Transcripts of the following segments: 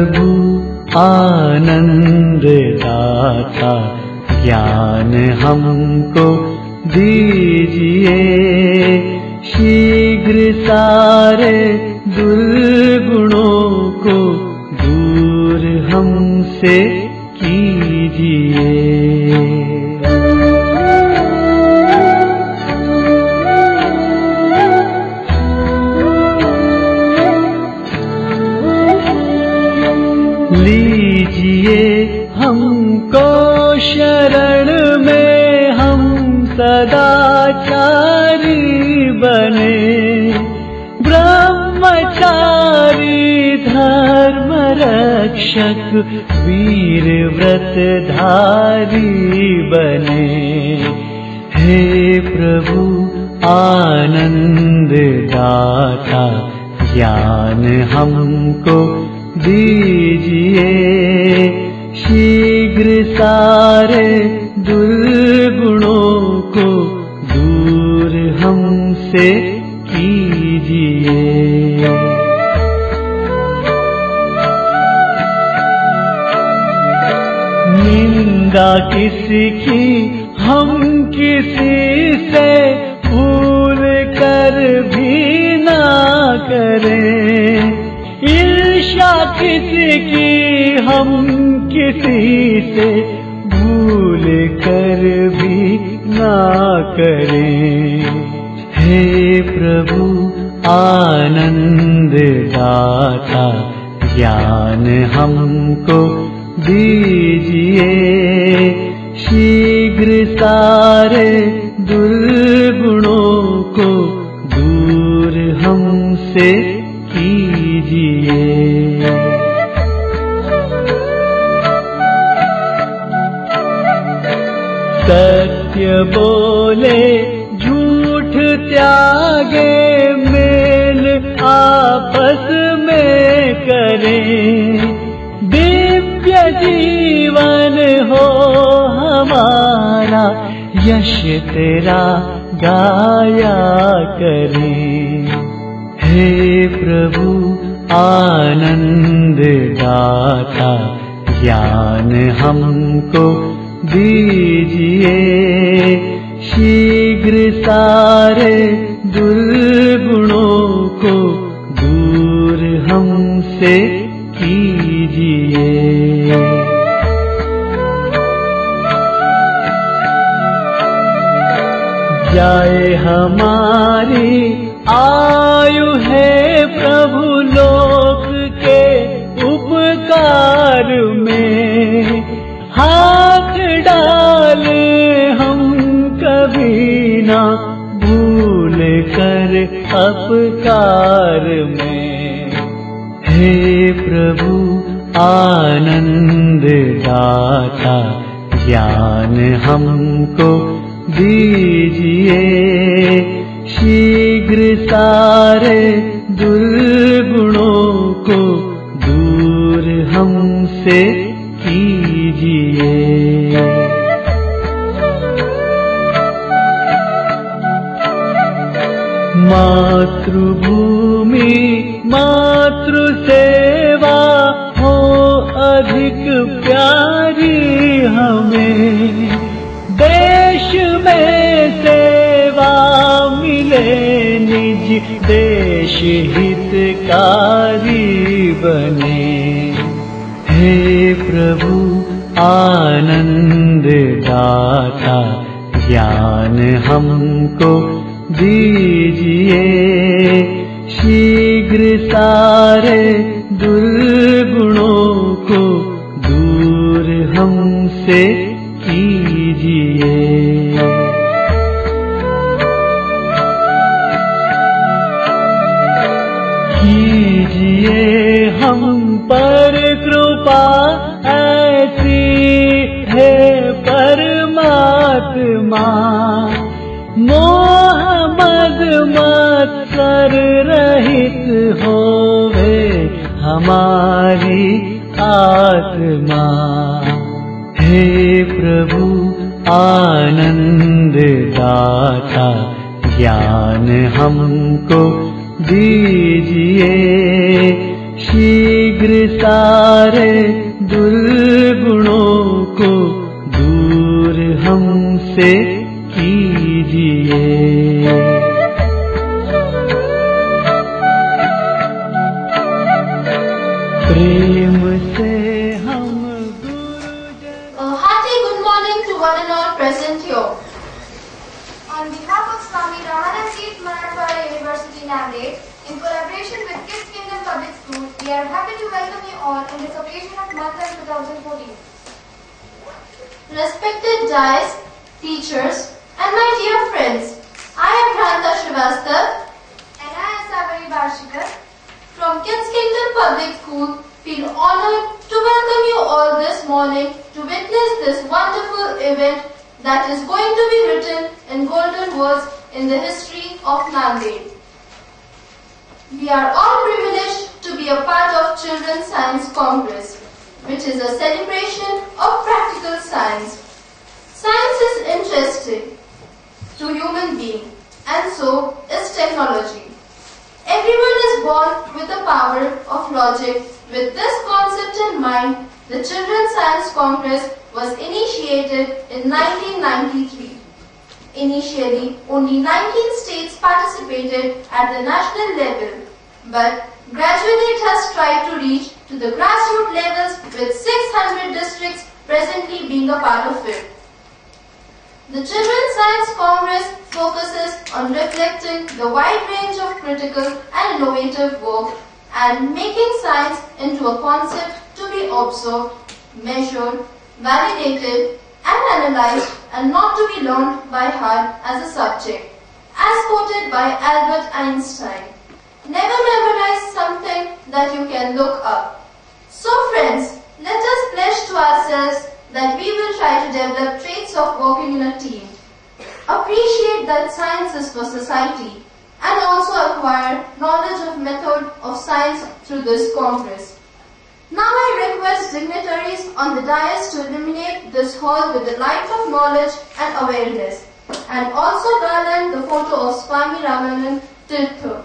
प्रभु आनंद दाता, ज्ञान हमको दीजिए। शीघ्र सारे दुर्गुणों को दूर हमसे कीजिए। लीजिए हमको शरण में, हम सदाचारी बने। ब्रह्मचारी धर्म रक्षक वीर व्रतधारी बने। हे प्रभु आनंद दाता, ज्ञान हमको दीजिए। शीघ्र सारे दुर्गुणों को दूर हमसे कीजिए। निंदा किसकी हम किसी से भूल कर भी ना करें। ईर्ष्या किसकी हम किसी से भूल कर भी ना करें। हे प्रभु आनंद दाता, ज्ञान हमको दीजिए। शीघ्र सारे दुर्गुणों को दूर हमसे कीजिए। सत्य बोले झूठ त्यागे, मेल आपस में करें। दिव्य जीवन हो हमारा, यश तेरा गाया करें। हे प्रभु आनंद दाता, ज्ञान हमको दीजिए। शीघ्र सारे दुर्गुणों को दूर हमसे कीजिए। जाए हमारी आयु है प्रभु लोक के उपकार में। हाथ डाले हम कभी ना भूल कर अपकार में। हे प्रभु आनंद दाता, ज्ञान हमको दीजिए। शीघ्र सारे दुर्गुणों को दूर हमसे कीजिए। मातृभूमि मातृ सेवा हो अधिक प्यारी हमें। देश में सेवा मिले निज देश हितकारी बने। हे प्रभु आनंद दाता, ज्ञान हमको दीजिए। शीघ्र सारे दुर्गुणों को दूर हमसे कीजिए। कीजिए हम पर कृपा ऐसी है परमात्मा। मोह मद मत्सर रहित होवे हमारी आत्मा। हे प्रभु आनंद दाता, ज्ञान हमको दीजिए। शीघ्र सारे दुर्गुणों को दूर हमसे कीजिए। प्रेम से हम A hearty good morning to one and all present here. On behalf of Swami Ramanathirt Marathwada University, Nanded, in collaboration with Kids Kingdom Public School, we are happy to welcome you all on this occasion of Manthan 2014. Respected dais, teachers, and my dear friends, I am Bhranta Srivastava And I am Savari Barshikar. from Kids Kingdom Public School. Feel honored to welcome you all this morning to witness this wonderful event that is going to be written in golden words in the history of Nanded. We are all privileged to be a part of Children's Science Congress, which is a celebration of practical science. Science is interesting to human being, and so is technology. Everyone is born with the power of logic. With this concept in mind, the Children's Science Congress was initiated in 1993. Initially, only 19 states participated at the national level, but gradually it has tried to reach to the grassroots levels with 600 districts presently being a part of it. The Children's Science Congress focuses on reflecting the wide range of critical and innovative work and making science into a concept to be observed, measured, validated, and analyzed, and not to be learned by heart as a subject. As quoted by Albert Einstein, never memorize something that you can look up. So friends, let us pledge to ourselves that we will try to develop traits of working in a team, appreciate that science is for society, and also acquire knowledge of method of science through this Congress. Now I request dignitaries on the dais to illuminate this hall with the light of knowledge and awareness, and also garland the photo of Swami Ramanand Tirtha.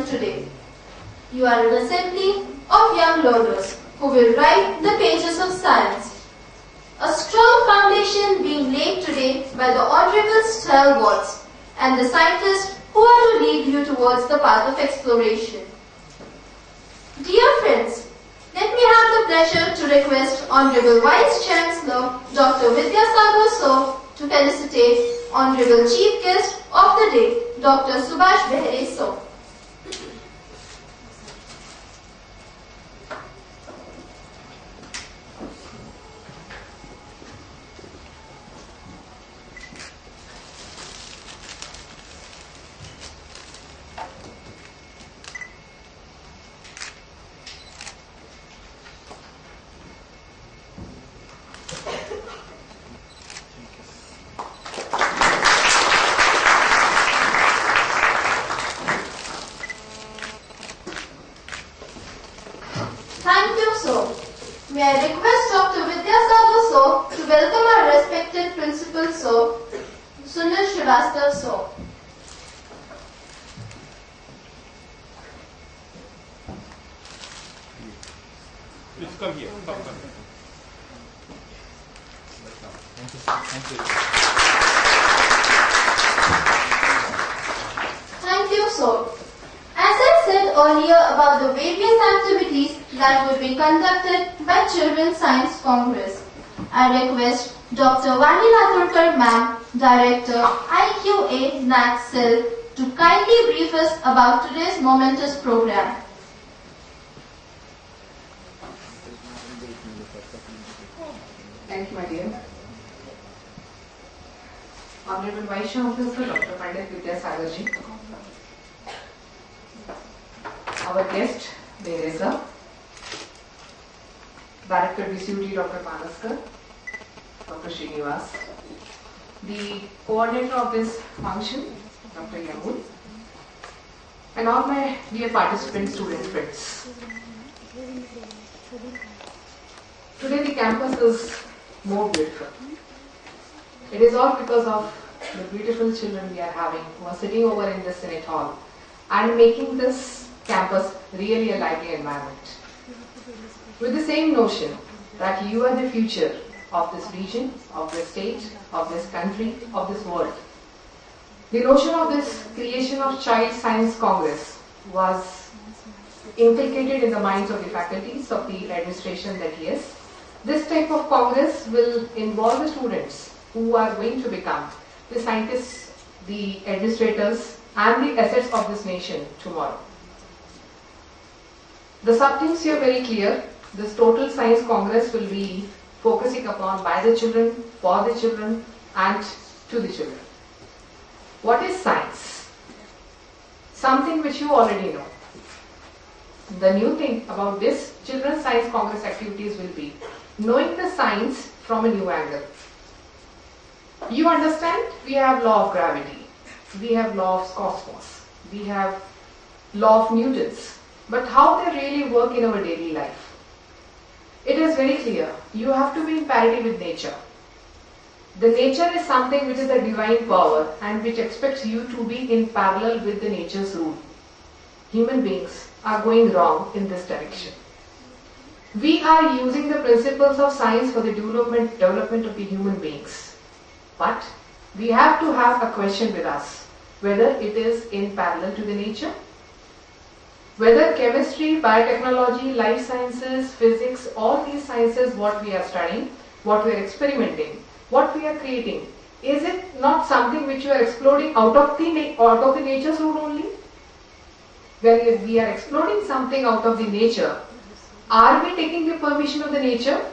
Today. You are an assembly of young learners who will write the pages of science. A strong foundation being laid today by the Honorable stalwarts and the scientists who are to lead you towards the path of exploration. Dear friends, let me have the pleasure to request Honorable Vice Chancellor Dr. Vidyasagar Sir to felicitate Honorable Chief Guest of the day, Dr. Subhash Behre Sir. Thank you, sir. May I request Dr. Vidyasagar Sir to welcome our respected Principal Sir, Sunil Srivastava Sir. Please come here. Come here. Thank you, sir. Thank you. Thank you, sir. As I said earlier about the various activities that would be conducted by Children's Science Congress, I request Dr. Vanila Thurkar Ma'am, Director, IQA NAC Cell, to kindly brief us about today's momentous program. Thank you, my dear. Honorable Vice Chancellor Dr. Pandit Vidyasagar ji, our guest, Teresa, Director BCUT Dr. Panaskar, Dr. Srinivas, the coordinator of this function, Dr. Yamul, and all my dear participants, student friends. Today the campus is more beautiful. It is all because of the beautiful children we are having who are sitting over in the Senate Hall and making this campus really a lively environment. With the same notion that you are the future of this region, of this state, of this country, of this world. The notion of this creation of Child Science Congress was inculcated in the minds of the faculties of the administration that yes, this type of congress will involve the students who are going to become the scientists, the administrators and the assets of this nation tomorrow. The subthemes here are very clear. This total science congress will be focusing upon by the children, for the children and to the children. What is science? Something which you already know. The new thing about this Children's Science Congress activities will be knowing the science from a new angle. You understand we have law of gravity, we have law of cosmos, we have law of Newton's, but how they really work in our daily life. It is very clear, you have to be in parity with nature. The nature is something which is a divine power and which expects you to be in parallel with the nature's rule. Human beings are going wrong in this direction. We are using the principles of science for the development of the human beings. But we have to have a question with us, whether it is in parallel to the nature, whether chemistry, biotechnology, life sciences, physics, all these sciences, what we are studying, what we are experimenting, what we are creating, is it not something which you are exploring out of the nature's rule only? When we are exploring something out of the nature, are we taking the permission of the nature?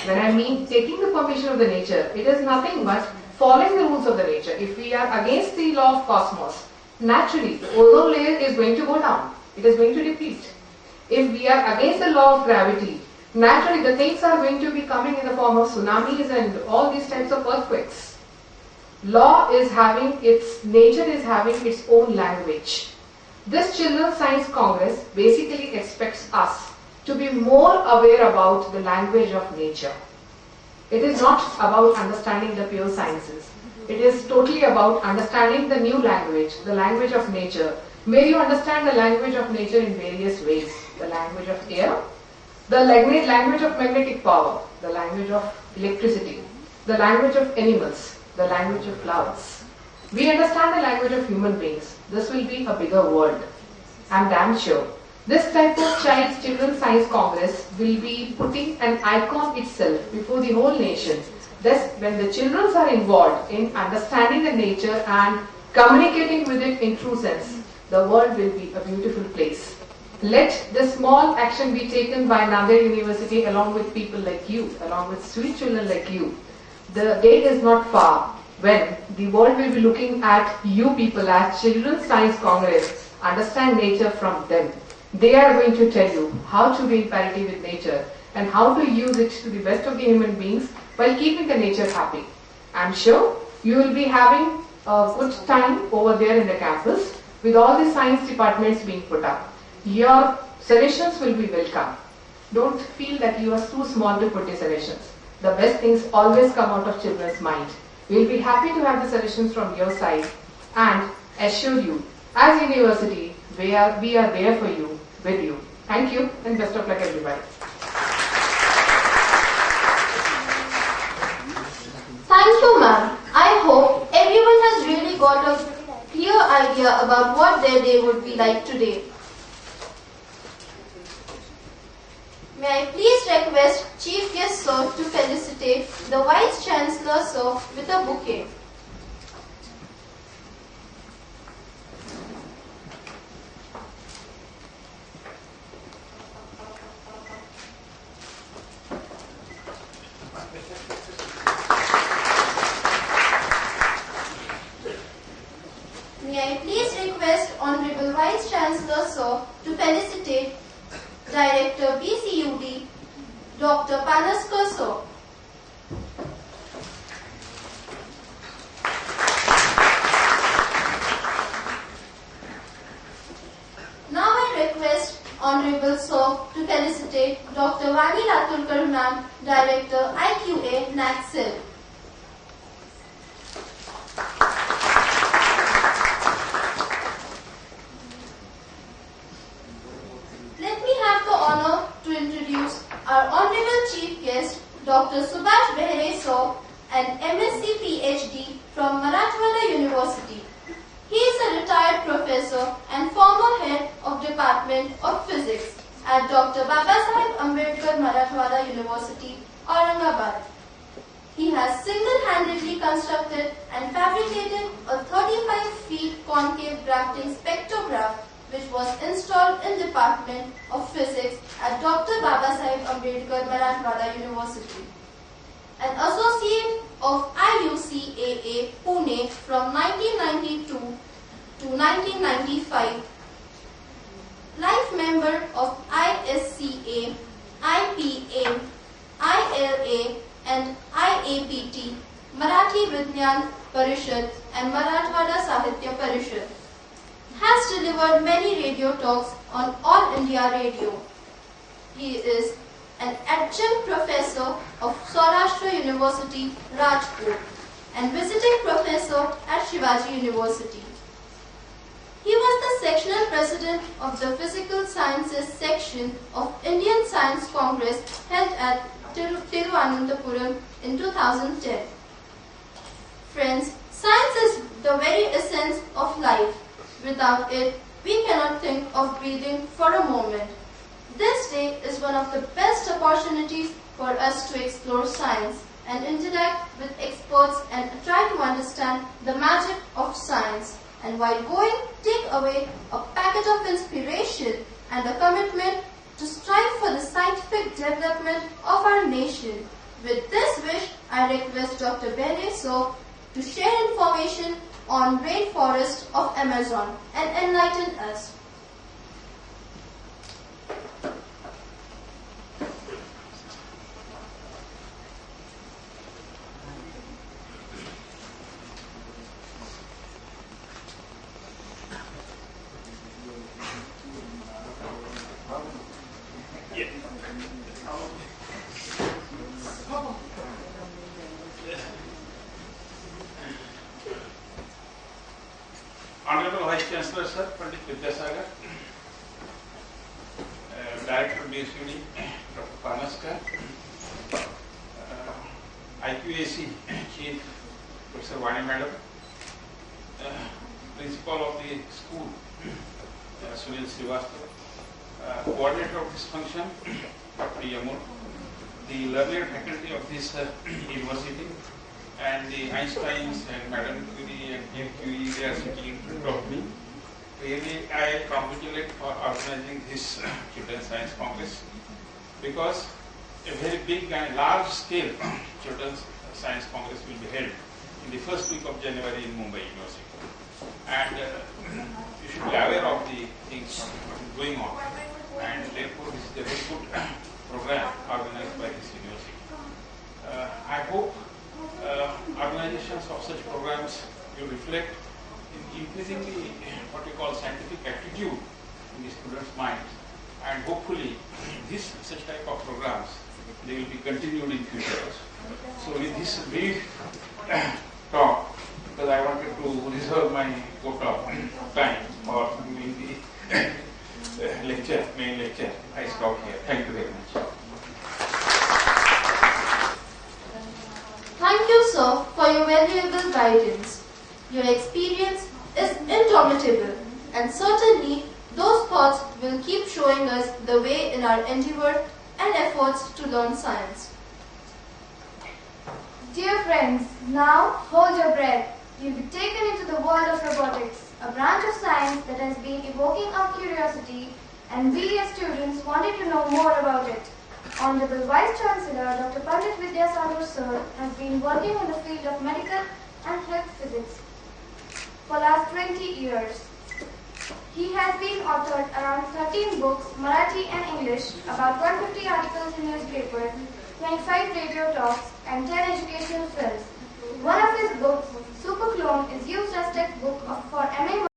When I mean taking the permission of the nature, it is nothing but following the rules of the nature. If we are against the law of cosmos, naturally the ozone layer is going to go down. It is going to deplete. If we are against the law of gravity, naturally the things are going to be coming in the form of tsunamis and all these types of earthquakes. Law is having nature is having its own language. This Children's Science Congress basically expects us to be more aware about the language of nature. It is not about understanding the pure sciences. It is totally about understanding the new language, the language of nature, where you understand the language of nature in various ways. The language of air, the language of magnetic power, the language of electricity, the language of animals, the language of flowers. We understand the language of human beings. This will be a bigger world. I am damn sure. This type of Children's Science Congress will be putting an icon itself before the whole nation. Thus, when the children are involved in understanding the nature and communicating with it in true sense, the world will be a beautiful place. Let the small action be taken by Nanded University along with people like you, along with sweet children like you. The day is not far when the world will be looking at you people as Children's Science Congress. Understand nature from them. They are going to tell you how to be in parity with nature and how to use it to the best of the human beings while keeping the nature happy. I am sure you will be having a good time over there in the campus with all the science departments being put up. Your suggestions will be welcome. Don't feel that you are too small to put your suggestions. The best things always come out of children's mind. We'll be happy to have the suggestions from your side and assure you, as university, we are there for you, with you. Thank you and best of luck everybody. Thank you, ma'am. I hope everyone has really got a clear idea about what their day would be like today. May I please request Chief Guest Sir to felicitate the Vice Chancellor Sir with a bouquet. May I please request Honorable Vice Chancellor Sir to felicitate Director BCUD, Dr. Panaskar Sir. Now I request Honorable Sir to felicitate Dr. Vani Ratulkar Ma'am, Director IQA NACSIL. Let me have the honor to introduce our Honorable Chief Guest, Dr. Subhash Behre Sir, an MSc PhD from Marathwada University. He is a retired professor and former head of Department of Physics at Dr. Babasaheb Ambedkar Marathwada University, Aurangabad. He has single-handedly constructed and fabricated a 35 feet concave grafting spectrograph which was installed in Department of Physics at Dr. Babasaheb Ambedkar Marathwada University. An associate of IUCAA Pune from 1992 to 1995, life member of ISCA, IPA, ILA and IAPT, Marathi Vigyan Parishad and Marathwada Sahitya Parishad. Has delivered many radio talks on All India Radio. He is an adjunct professor of Saurashtra University, Rajkot, and visiting professor at Shivaji University. He was the sectional president of the Physical Sciences section of Indian Science Congress held at Tiruvananthapuram in 2010. Friends, science is the very essence of life. Without it, we cannot think of breathing for a moment. This day is one of the best opportunities for us to explore science and interact with experts and try to understand the magic of science. And while going, take away a packet of inspiration and a commitment to strive for the scientific development of our nation. With this wish, I request Dr. Behre Sir to share information on rainforest of Amazon and enlighten us. Honorable Vice Chancellor Sir, Pandit Vidyasagar, Director BSUD, Dr. Panaskar, IQAC Chief Professor Vani Madam, Principal of the school, Sunil Srivastava, Coordinator of this function, Dr. Yamur, the learned faculty of this university, and the Einsteins and Madame Curie and Curie, they are sitting in front of me. Really, I congratulate for organizing this Children's Science Congress, because a very big and large scale Children's Science Congress will be held in the first week of January in Mumbai University. And you should be aware of the things going on. And therefore, this is a very good program organized by this university. I hope organizations of such programs will reflect in increasingly what we call scientific attitude in the students' minds, and hopefully this such type of programs they will be continued in future also. So with this brief talk, because I wanted to reserve my quota of time for doing the lecture, main lecture, I stop here. Thank you very much. Thank you, sir, for your valuable guidance. Your experience is indomitable, and certainly those thoughts will keep showing us the way in our endeavor and efforts to learn science. Dear friends, now hold your breath. You'll be taken into the world of robotics, a branch of science that has been evoking our curiosity, and we as students wanted to know more about it. Honorable Vice Chancellor Dr. Pandit Vidyasagar Sir has been working in the field of medical and health physics for last 20 years. He has been authored around 13 books, Marathi and English, about 150 articles in newspapers, 25 radio talks, and 10 educational films. One of his books, Super Clone, is